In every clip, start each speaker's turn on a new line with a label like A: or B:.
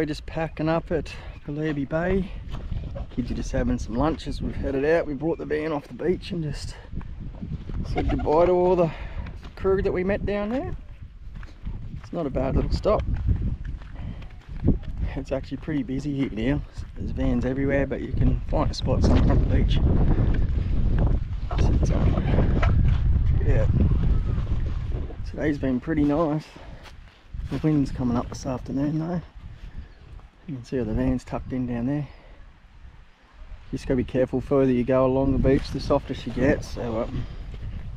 A: we're just packing up at Nullarbor Bay. Kids are just having some lunch as we've headed out. We brought the van off the beach and just said goodbye to all the crew that we met down there. It's not a bad little stop. It's actually pretty busy here now. There's vans everywhere, but you can find a spot somewhere on the beach. So yeah, today's been pretty nice. The wind's coming up this afternoon though. You can see how the van's tucked in down there. Just gotta be careful, further you go along the beach, the softer she gets. So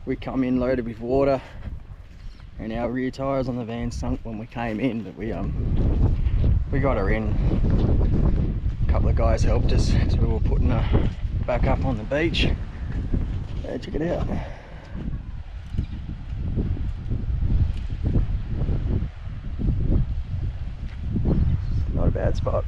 A: we come in loaded with water, and our rear tyres on the van sunk when we came in, but we got her in. A couple of guys helped us as we were putting her back up on the beach. Check it out. Not a bad spot.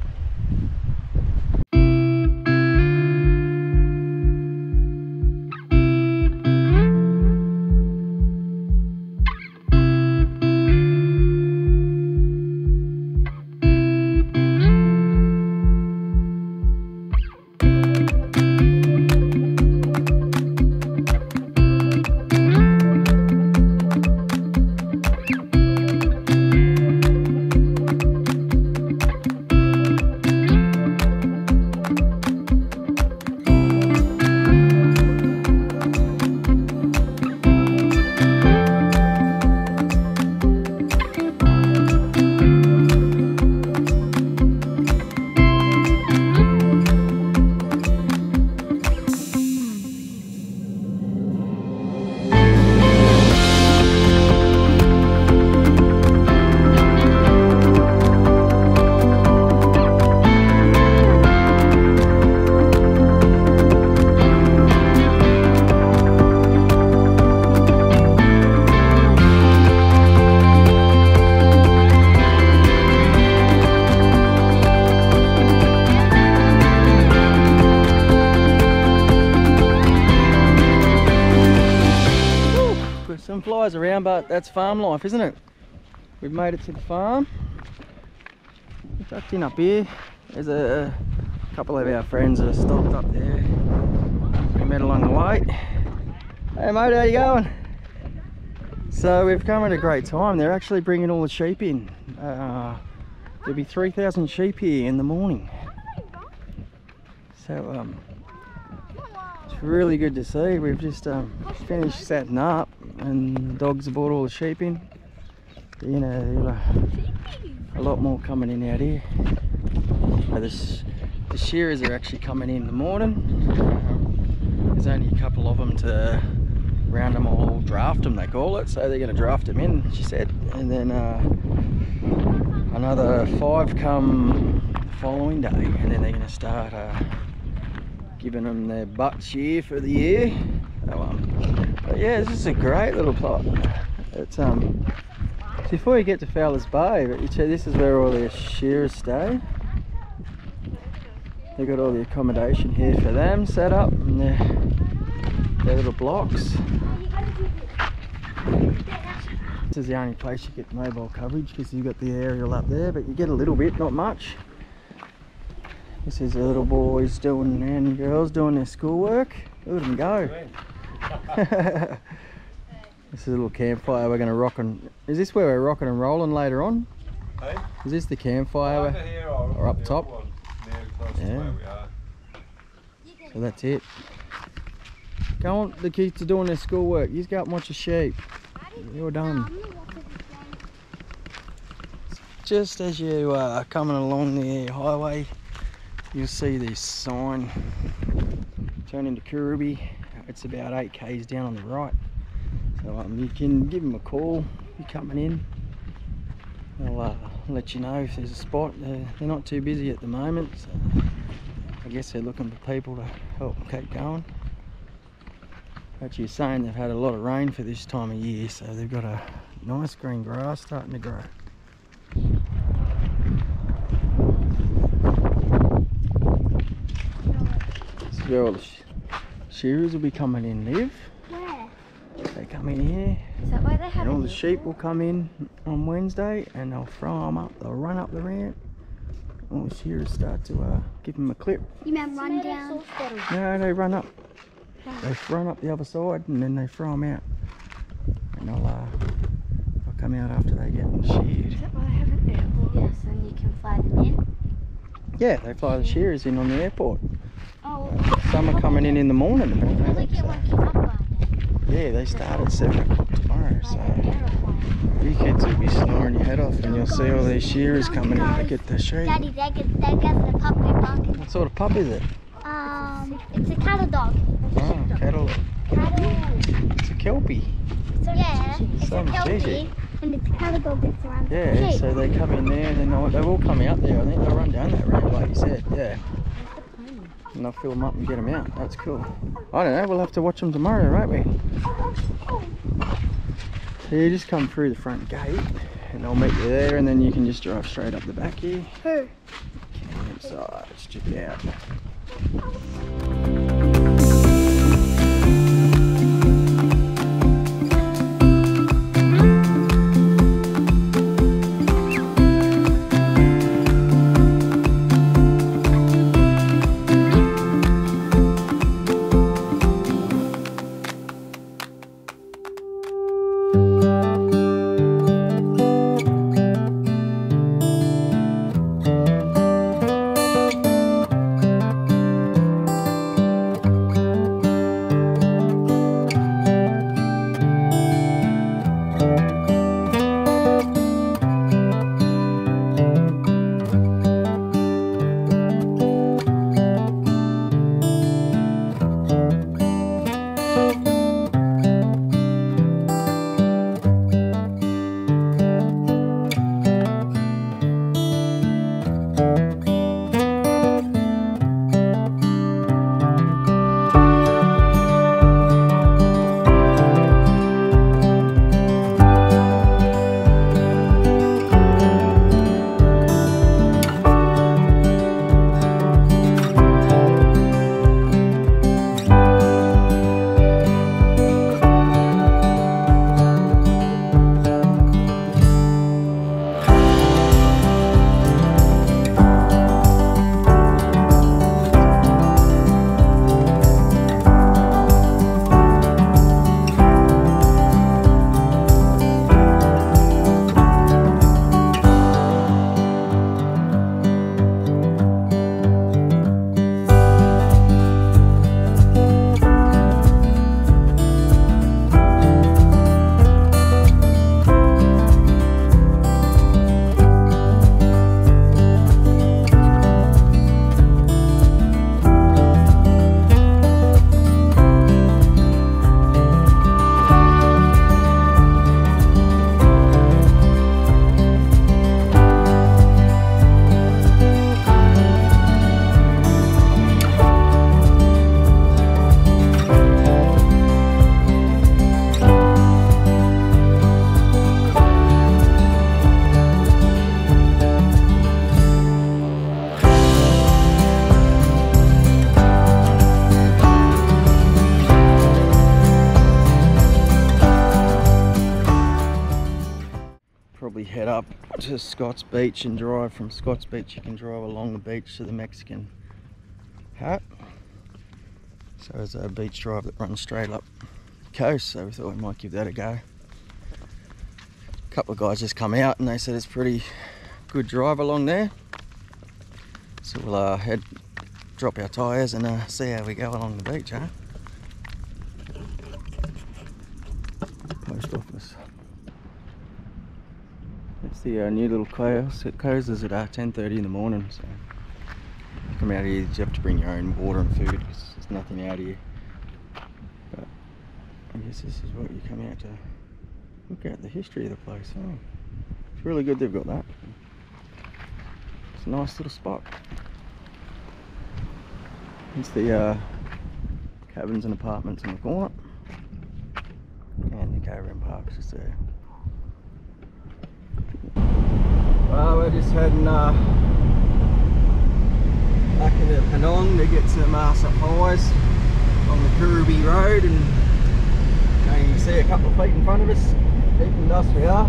A: Some flies around, but that's farm life, isn't it? We've made it to the farm. We're tucked in up here. There's a couple of our friends that are stopped up there. We met along the way. Hey mate, how you going? So we've come at a great time. They're actually bringing all the sheep in. There'll be 3,000 sheep here in the morning. So it's really good to see. We've just finished setting up, and the dogs have brought all the sheep in. You know, a lot more coming in out here. The shearers are actually coming in the morning. There's only a couple of them to round them all, draft them they call it. So they're going to draft them in, she said, and then another 5 come the following day, and then they're going to start giving them their butt shear for the year. So, but yeah, this is a great little plot. It's before you get to Fowler's Bay, but you see this is where all their shearers stay. They've got all the accommodation here for them set up, and their little blocks. This is the only place you get mobile coverage because you've got the aerial up there, but you get a little bit, not much. This is the little boys doing and girls doing their schoolwork. Look at them go. This is a little campfire we're going to rock and... Is this where we're rocking and rolling later on? Hey? Is this the campfire or up top? Yeah. So that's it. Go on, the kids are doing their schoolwork. You just go up and watch the sheep. You're done. Just as you are coming along the highway, you'll see this sign, turn into Caravan. It's about 8 k's down on the right. So you can give them a call. You're coming in. I'll let you know if there's a spot. They're not too busy at the moment, so I guess they're looking for people to help them keep going. Actually, saying they've had a lot of rain for this time of year, so they've got a nice green grass starting to grow. This is where all the shearers will be coming in live.
B: Where?
A: They come in here.
B: Is that why they have?
A: And all the sheep will come in on Wednesday, and they'll throw them up. They'll run up the ramp, all the shearers start to give them a clip.
B: You meant run down?
A: No, they run up. They run up the other side and then they throw them out. And they'll come out after they get sheared.
B: Is that why they have an airport? Yes, and you can fly them in?
A: Yeah, they fly the shearers in on the airport.
B: Oh.
A: Some are coming in the morning.
B: Will they get one come up by then?
A: Yeah, they start at 7 o'clock tomorrow, so you kids will be snoring your head off and you'll see all these shearers coming in to get the sheep.
B: Daddy, they get the puppy barking.
A: What sort of pup is it?
B: It's a cattle dog.
A: Oh, cattle. It's a kelpie.
B: So yeah, it's
A: Some
B: a kelpie,
A: Gigi.
B: and it's a cattle dog that's around.
A: Yeah, so they come in there and then they will come out there. I think they'll run down that road like you said, yeah. And they'll fill them up and get them out. That's cool. I don't know, we'll have to watch them tomorrow, won't we? So you just come through the front gate and I'll meet you there and then you can just drive straight up the back here.
B: Who?
A: Campsite, let's check it out. Head up to Scott's Beach and drive from Scott's Beach. You can drive along the beach to the Mexican hut. So there's a beach drive that runs straight up the coast, so we thought we might give that a go. A couple of guys just come out and they said it's pretty good drive along there. So we'll drop our tyres and see how we go along the beach, huh? Post office. It's the new little class. It closes at 10:30 in the morning, so you come out here, you have to bring your own water and food because there's nothing out here. But I guess this is what you come out to look at, the history of the place. Oh, it's really good they've got that. It's a nice little spot. It's the cabins and apartments in the corner, and the Caravan park's just there. Well, we're just heading back into Penong to get some supplies on the Kurubi Road, and you can see a couple of feet in front of us, deep in dust we are.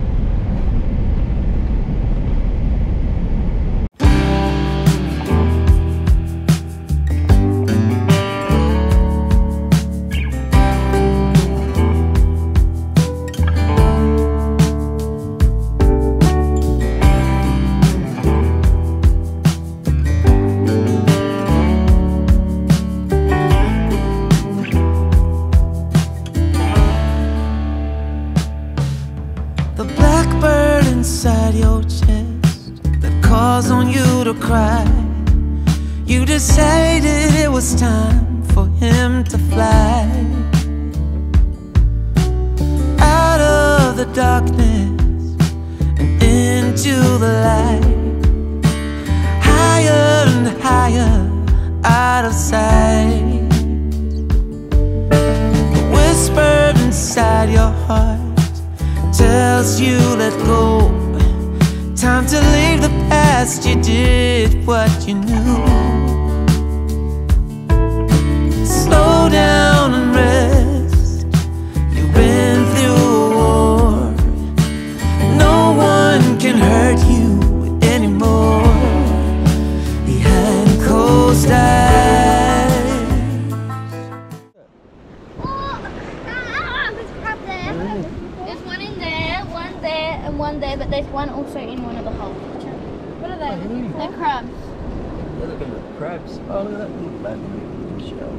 C: calls on you to cry. You decided it was time for him to fly out of the darkness and into the light, higher and higher out of sight. The whisper inside your heart tells you let go. Time to leave the past, you did what you knew. Slow down and rest, you've been through a war. No one can hurt you anymore behind closed eyes.
B: There's crab there. There's one in there, one there, and one there, but there's one also in one of the holes. What are they? They're crabs.
A: They're looking at crabs. Oh, look at that little baby shell.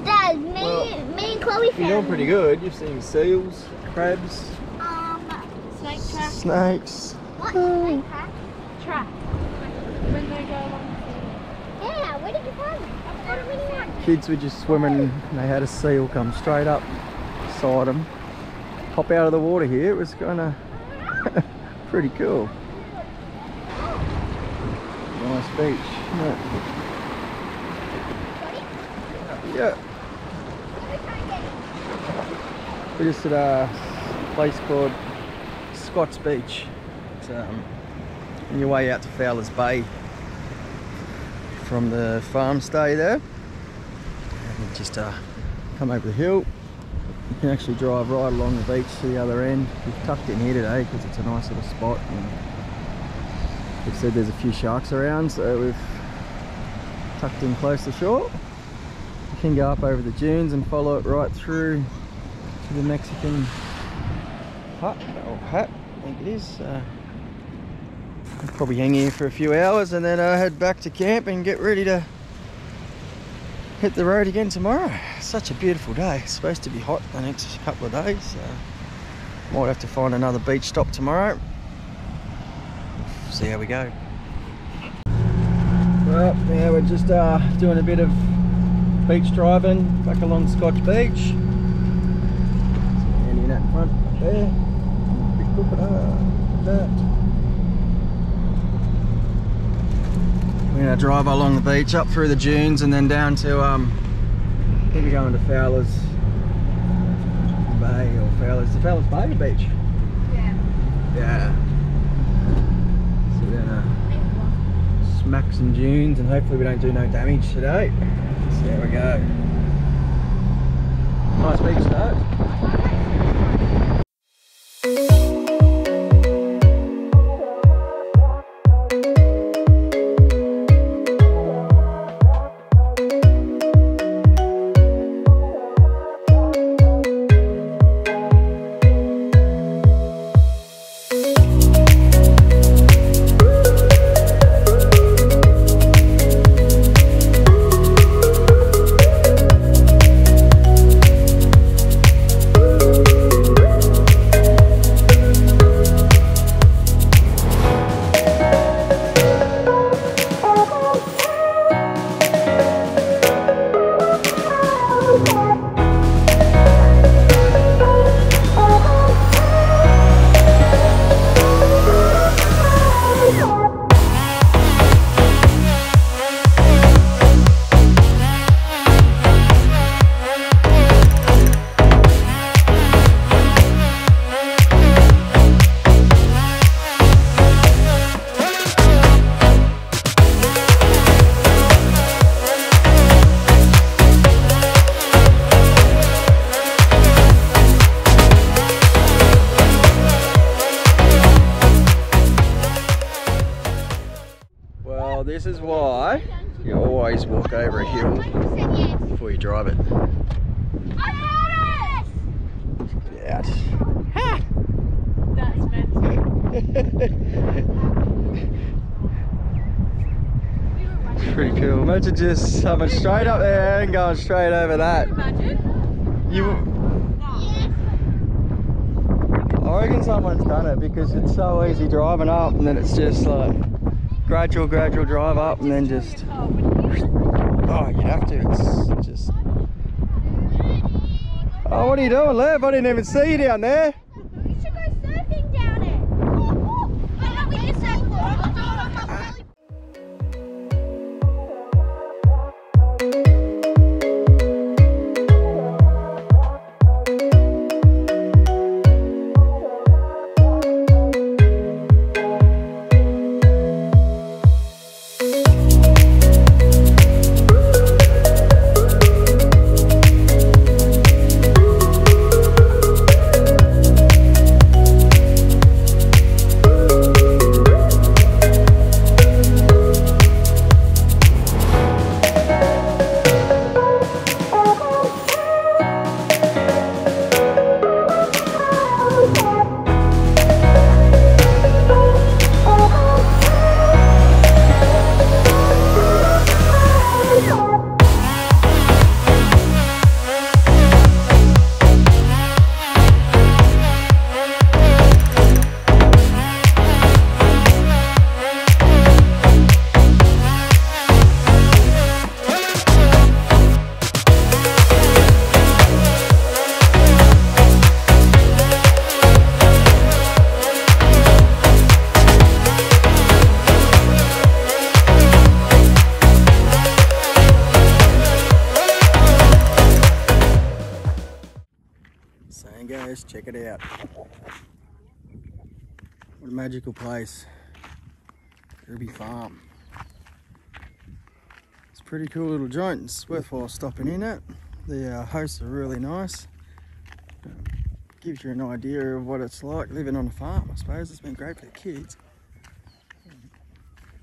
B: Dad, me and Chloe found
A: You're doing pretty good. You've seen seals, crabs,
B: snake trap.
A: snakes.
B: What? Snake trap? Trap. When they go along the sea. Yeah, where did you find them? I've got a mini one.
A: Kids were just swimming and they had a seal come straight up beside them. Hop out of the water here. It was kind of pretty cool. Nice beach. Yeah. We're just at a place called Scott's Beach. It's on your way out to Fowler's Bay from the farm stay there. And just come over the hill. You can actually drive right along the beach to the other end. We've tucked in here today because it's a nice little spot. And they've said there's a few sharks around, so we've tucked in close to shore. You can go up over the dunes and follow it right through to the Mexican hut, or hat, I think it is. We'll probably hang here for a few hours and then head back to camp and get ready to hit the road again tomorrow. Such a beautiful day. It's supposed to be hot the next couple of days, so might have to find another beach stop tomorrow. See how we go. Well, yeah, we're just doing a bit of beach driving back along Scotch Beach. Andy in that front up there. Big crocodile. That. We're going to drive along the beach up through the dunes and then down to I think we're going to Fowler's Bay or Fowler's Bay Beach.
B: Yeah.
A: Yeah. So we're gonna smack some dunes and hopefully we don't do no damage today. So there we go. Nice beach though. This is why you always walk over a hill before you drive it. Get out. Ha!
B: That's meant.
A: It's pretty cool. Imagine just coming straight up there and going straight over that. You I reckon someone's done it because it's so easy driving up and then it's just like gradual drive up and then just, oh, you'd have to, it's just, oh, what are you doing, Lev? I didn't even see you down there.
B: We should go surfing down it. Why don't we just surf?
A: Guys, check it out. What a magical place. Ruby Farm. It's a pretty cool little joint. It's worthwhile stopping in at. The hosts are really nice. Gives you an idea of what it's like living on a farm, I suppose. It's been great for the kids.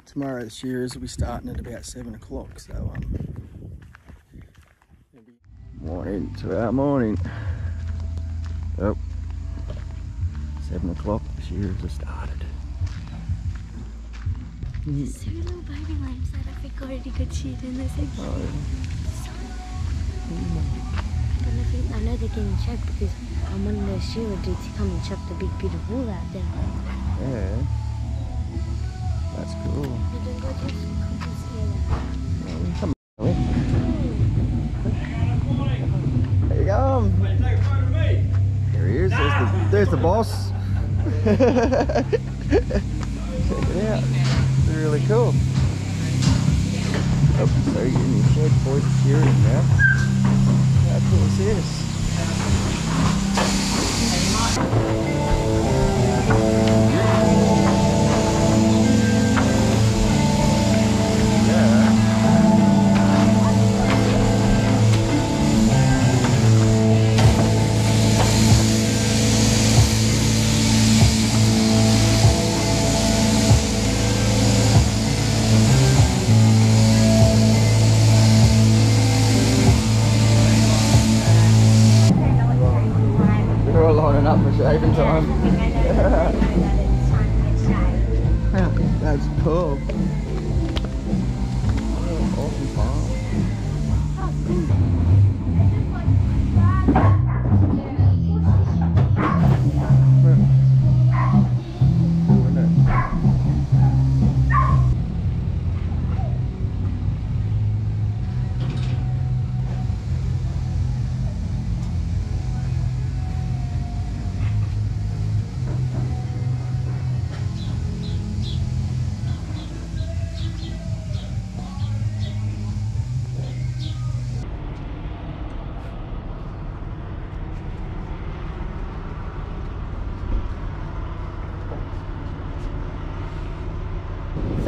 A: Tomorrow the shearers will be starting at about 7 o'clock, so morning to our morning. Oh, 7 o'clock, the shearers have started.
B: There's 2 little baby lambs that I think already got sheared in this section.
A: Oh,
B: I know they're getting choked because I'm one of those shearer dudes to come and chop the big bit of wool out there.
A: yeah, that's cool.
B: You don't go just come
A: Come on. There you go. There he is. There's the boss. Check it out. It's really cool. Oh, so you're in your shed for the shearing now. How cool is this? Up for shaving time. That's cool. Oh, awesome farm.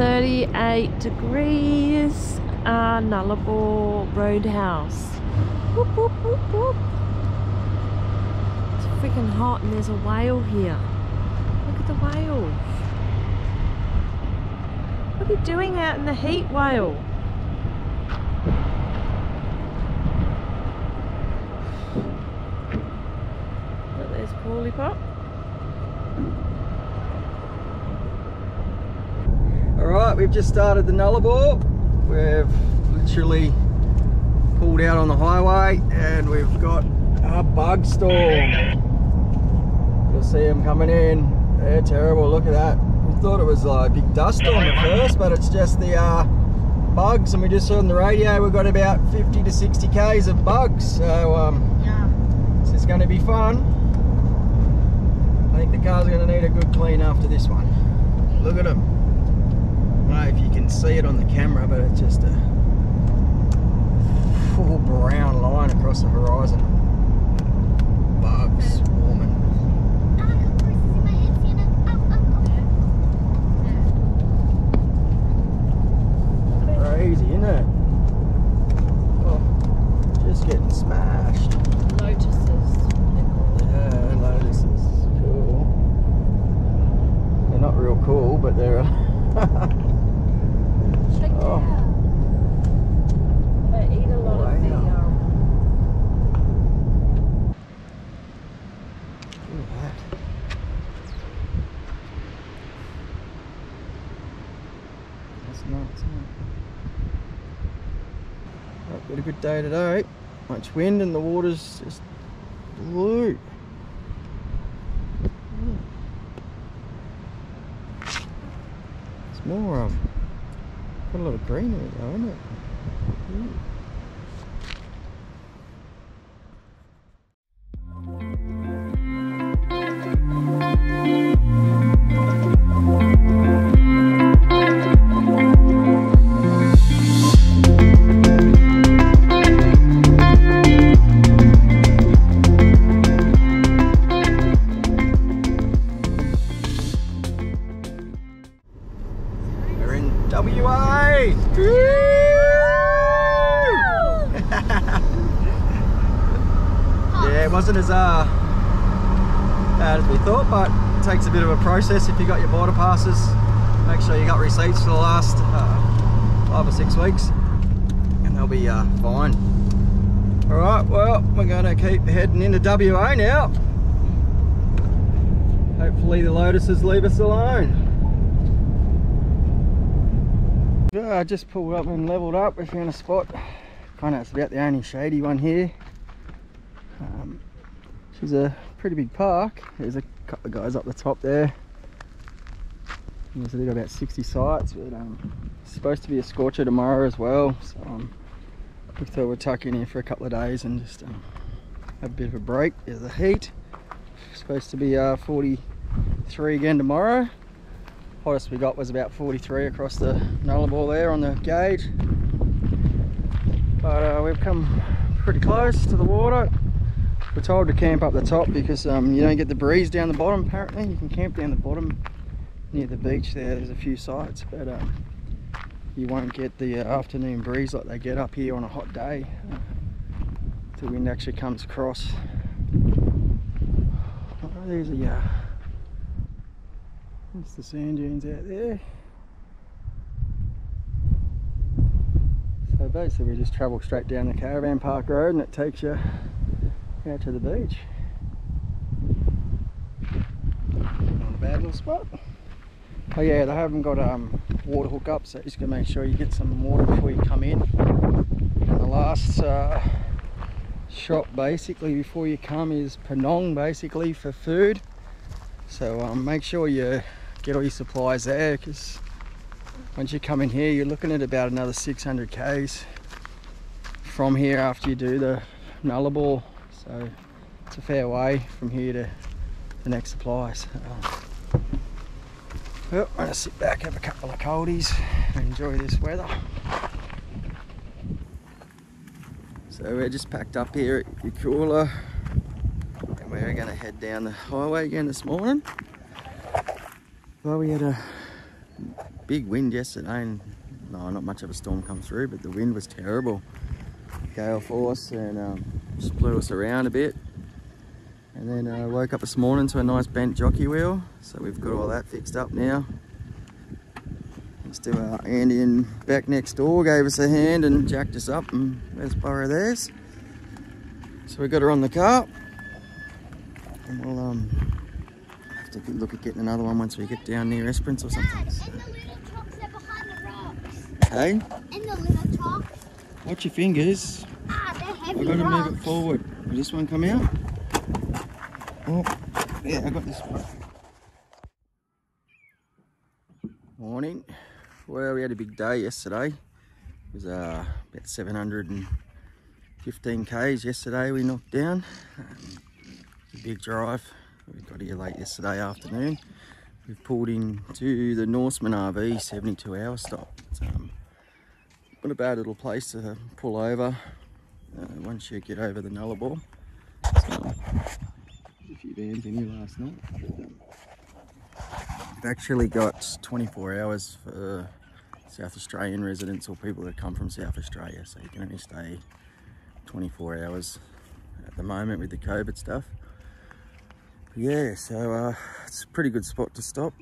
D: .38 degrees, Nullarbor Roadhouse. Whoop, whoop, whoop, whoop. It's freaking hot and there's a whale here. Look at the whale. What are you doing out in the heat, whale? But there's Paulie Pop.
A: Alright, we've just started the Nullarbor. We've literally pulled out on the highway and we've got a bug storm. You'll see them coming in. They're terrible, look at that. thought it was a big dust storm at first, but it's just the bugs, and we just heard on the radio we've got about 50 to 60 k's of bugs, so this is going to be fun. I think the car's going to need a good clean after this one. Look at them. I don't know if you can see it on the camera, but it's just a full brown line across the horizon. Bugs swarming. Crazy, isn't it? Oh, just getting smashed.
D: Lotuses.
A: Yeah, lotuses. Cool. They're not real cool, but they're
D: Check it out. They eat a lot of the
A: Look at that. That's nuts, isn't it? Right, got a good day today. Much wind and the water's just blue. It's more got a lot of greenery though, isn't it? Ooh. Yeah, it wasn't as bad as we thought, but it takes a bit of a process. If you got your border passes, make sure you got receipts for the last 5 or 6 weeks, and they'll be fine. All right, well, we're going to keep heading into WA now. Hopefully the lotuses leave us alone. I just pulled up and leveled up. We found a spot. Kind of, it's about the only shady one here. She's a pretty big park. There's a couple of guys up the top there. There's about 60 sites, but it's supposed to be a scorcher tomorrow as well. So we thought we'd tuck in here for a couple of days and just have a bit of a break. There's the heat. It's supposed to be 43 again tomorrow. Hottest we got was about 43 across the Nullarbor there on the gauge. But we've come pretty close to the water. We're told to camp up the top because you don't get the breeze down the bottom apparently. You can camp down the bottom near the beach there. There's a few sites, but you won't get the afternoon breeze like they get up here on a hot day. The wind actually comes across. Oh, there's a that's the sand dunes out there. So basically we just travel straight down the Caravan Park Road and it takes you out to the beach. Not a bad little spot. Oh yeah, they haven't got water hookup, so just gotta make sure you get some water before you come in. And the last shop basically before you come is Penong basically for food. So make sure you get all your supplies there, because once you come in here you're looking at about another 600 k's from here after you do the Nullarbor. So it's a fair way from here to the next supplies. Well, I'm going to sit back, have a couple of coldies and enjoy this weather. So we're just packed up here at Yakula and we're going to head down the highway again this morning. Well, we had a big wind yesterday and no, not much of a storm come through, but the wind was terrible. Gale force and just blew us around a bit. And then I woke up this morning to a nice bent jockey wheel, so we've got all that fixed up now. Still Andy and Beck next door gave us a hand and jacked us up, and let's borrow theirs. So we got her on the car, and we'll have to look at getting another one once we get down near Esperance or something.
B: Dad, and the little trucks are behind the rocks.
A: Hey?
B: And the little trucks.
A: Watch your fingers.
B: Ah, they're heavy
A: I've got to
B: rocks.
A: move it forward. Will this one come out? Oh, yeah, I got this one. morning. Well, we had a big day yesterday. It was about 715 k's yesterday we knocked down. A big drive. We got here late yesterday afternoon. We've pulled into the Norseman RV 72-hour stop. It's not a bad little place to pull over once you get over the Nullarbor. So, a few vans in here last night. We've actually got 24 hours for South Australian residents or people that come from South Australia, so you can only stay 24 hours at the moment with the COVID stuff. But yeah, so it's a pretty good spot to stop.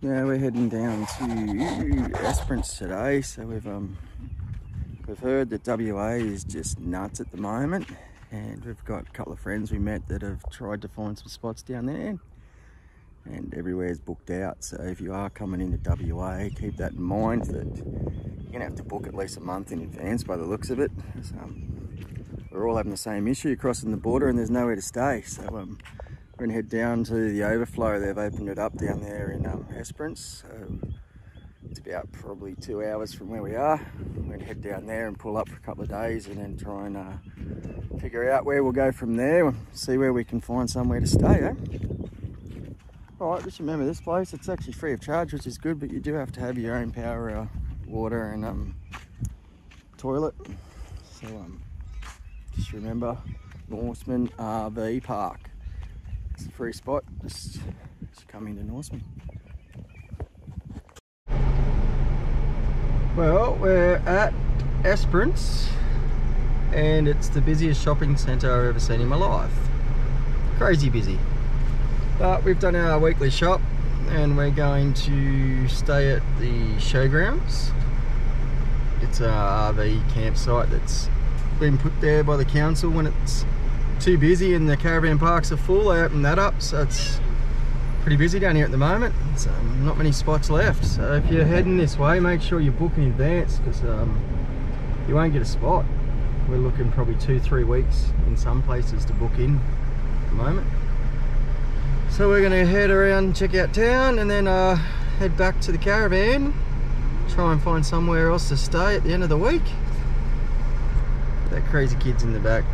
A: Now we're heading down to Esperance today, so we've heard that WA is just nuts at the moment, and we've got a couple of friends we met that have tried to find some spots down there, and everywhere's booked out. So if you are coming into WA, keep that in mind that you're gonna have to book at least a month in advance by the looks of it. So, we're all having the same issue crossing the border and there's nowhere to stay. So we're gonna head down to the overflow. They've opened it up down there in Esperance. So it's about probably 2 hours from where we are. We're gonna head down there and pull up for a couple of days and then try and figure out where we'll go from there and see where we can find somewhere to stay, eh? Alright, just remember this place, it's actually free of charge, which is good, but you do have to have your own power, water and toilet. So just remember, Norseman RV Park. It's a free spot, just come into Norseman. Well, we're at Esperance and it's the busiest shopping centre I've ever seen in my life. Crazy busy. But we've done our weekly shop and we're going to stay at the showgrounds. It's a RV campsite that's been put there by the council when it's too busy and the caravan parks are full. They open that up, so it's pretty busy down here at the moment. So not many spots left. So if you're heading this way, make sure you book in advance because you won't get a spot. We're looking probably 2-3 weeks in some places to book in at the moment. So we're going to head around, check out town, and then head back to the caravan, try and find somewhere else to stay at the end of the week. That crazy kid's in the back.